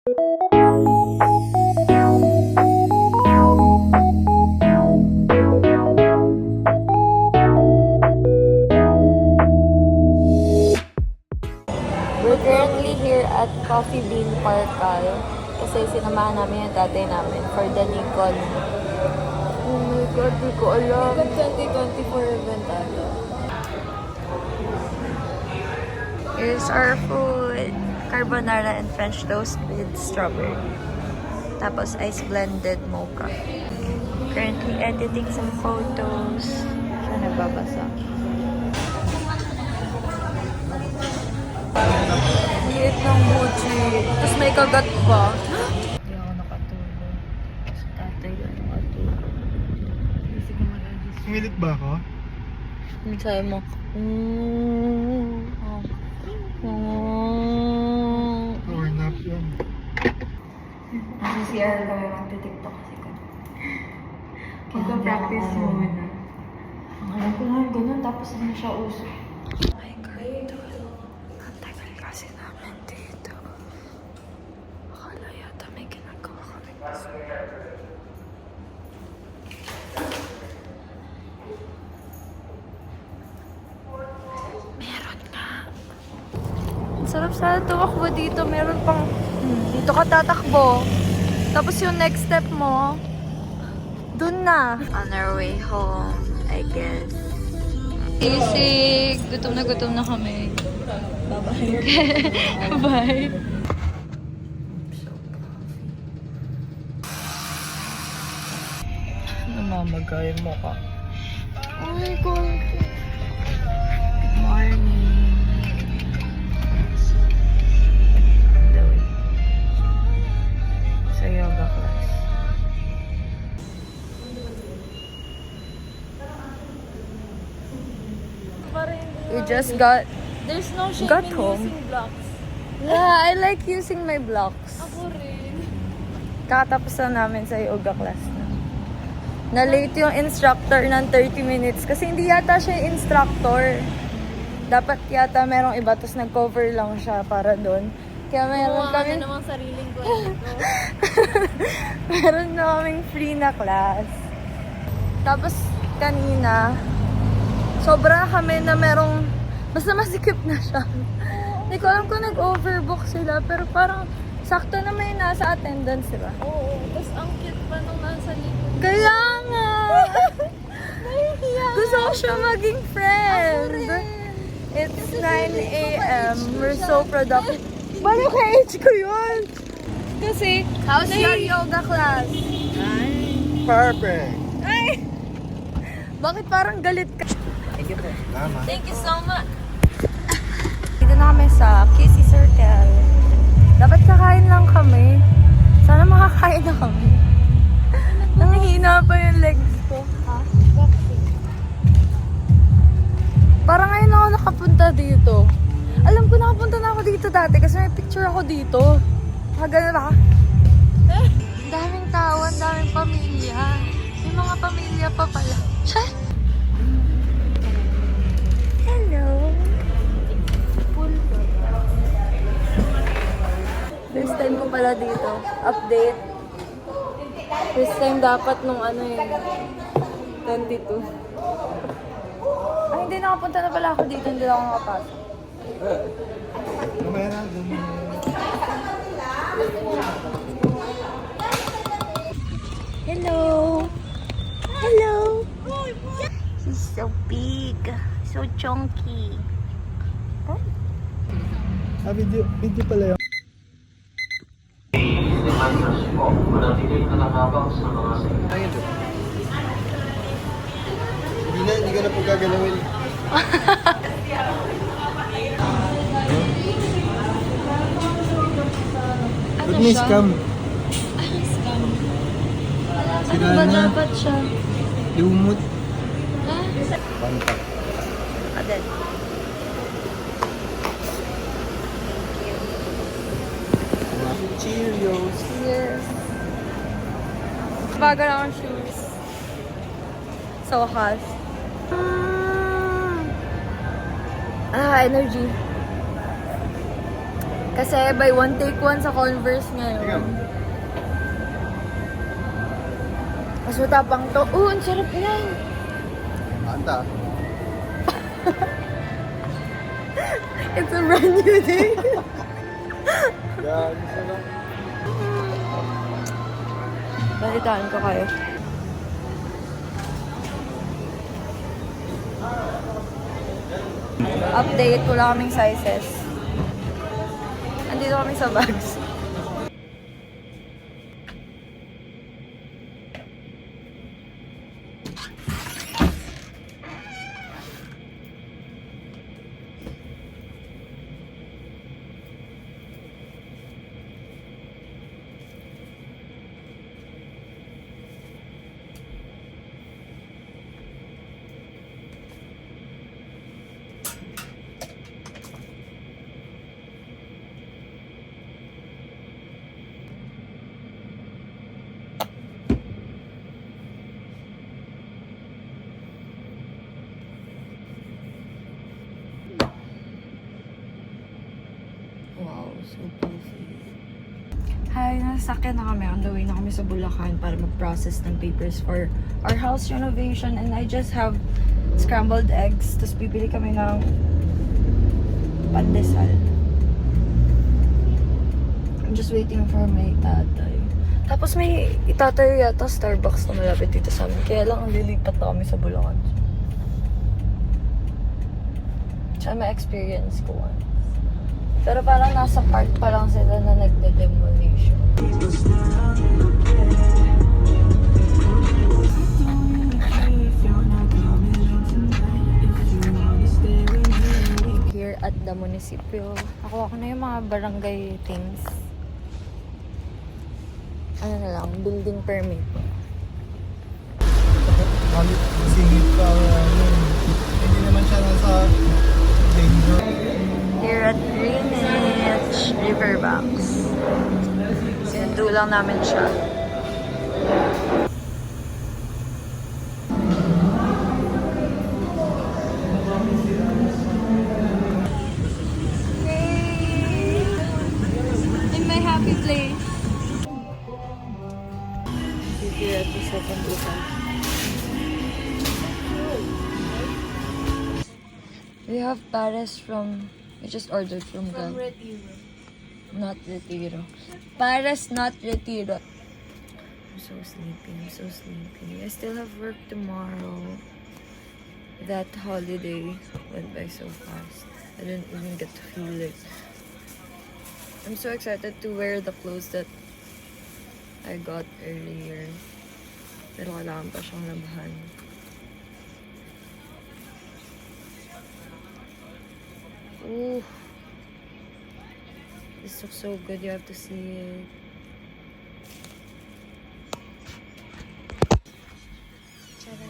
We're currently here at Coffee Bean Parkal kasi sinamahan namin yung tatay namin for the Nikon. Oh my God, di ko alam. Nikon 2024 event ata. Here's our food. Carbonara and French toast with strawberry. Tapos ice blended mocha. Currently editing some photos. Siya nagbabasa. Liit ng buchi. Tapos may kagat pa. Hindi ako nakatulog. Sa tatay ko nakatulog. Sumilit ba ako? Ang sabi mo. Power nap yun. Kasi CR kami magti-tiktok kasi kami. Magpa-practice muna. Ang alam ko lang ganun, tapos hindi siya uso. Oh my God. Ang tagal kasi namin dito. Akala yata may ginagawa kami kasi. Meron nga. Ang sarap sana tumakbo dito. Meron pang, dito ka tatakbo. Tapos yung next step mo, dun na. On our way home, I guess. Isig! Gutom na kami. Bye-bye. Bye. Namamagay mo ka. Oh my God. Good morning. The way. Sa yoga class. We just got There's no shame Got in home. using blocks. Yeah, I like using my blocks. Ako rin. Kakatapos na namin sa yoga class na. Na-late yung instructor ng 30 minutes kasi hindi yata siya yung instructor. Dapat yata merong iba, tapos nag-cover lang siya para doon. Kaya meron Kumuha ka kami, na namang sariling kwento. meron na kaming free na class. Tapos kanina, sobra kami na merong, basta masikip na siya. Hindi ko alam kung nag-overbook sila, pero parang sakto na may nasa attendance, diba? Oo. Tapos ang cute pa nung nasa likod. Kaya nga! Nahihiya. Gusto ko siya maging friend. It's 9 a.m. We're so productive. Paano ka-age ko yun? Kasi, how's your yoga class? Perfect! Ay! Bakit parang galit ka? Tama. Thank you so much. Dito na kami sa Kissy Circle. Dapat kakain lang kami. Sana makakain na kami. Nanghihina pa yung legs ko. Ha? Parang ngayon ako nakapunta dito. Alam ko nakapunta na ako dito dati kasi may picture ako dito. Ganun ba? Ang daming tao, ang daming pamilya. May mga pamilya pa pala. Chay! Hello! First time ko pala dito. Update. First time dapat nung ano yun. 22. Ay, hindi nakapunta na pala ako dito. Hindi ako nakapasok. Mamaya na. Hello! Hello! He's so big. So chunky. Oh. Video pala yun. Ayun doon. Hindi ka na po gagalawin. Ba't may scam? Ano ba dapat siya? Lumot. Pantak. Adel. Cheerios. Yes. Bago na akong shoes. Sa wakas. Energy. Kasi buy one take one sa Converse Tingnan ngayon. mo. Mas matapang to. Ang sarap yan. Anta. It's a brand new day. Gagi sa lang. Balitaan ko kayo. Update, wala kaming sizes. Andito kami sa bags. Wow, so puffy. Hi, nasasakyan na kami. On the way na kami sa Bulacan para mag-process ng papers for our house renovation. And I just have scrambled eggs. Tapos bibili kami ng pandesal. I'm just waiting for my tatay. Tapos may itatay yata Starbucks na malapit dito sa amin. Kaya lang ang lilipat na kami sa Bulacan. Siya ma-experience ko once. Pero parang nasa part pa lang sila na nagde-demolition. Here at the munisipyo. Nakuha ko na yung mga barangay things. Ano na lang, building permit. Singit pa. Hindi naman siya nasa danger. Here at Greenwich Riverbanks. Sinundo lang namin siya. In my happy place. Here at the second open. We have Paris from... We just ordered from the... Retiro. Not Retiro. Paris, not Retiro. I'm so sleepy. I'm so sleepy. I still have work tomorrow. That holiday went by so fast. I didn't even get to feel it. I'm so excited to wear the clothes that I got earlier. Pero kailangan pa siyang labahan. Ooh. This looks so good. You have to see it. Tara.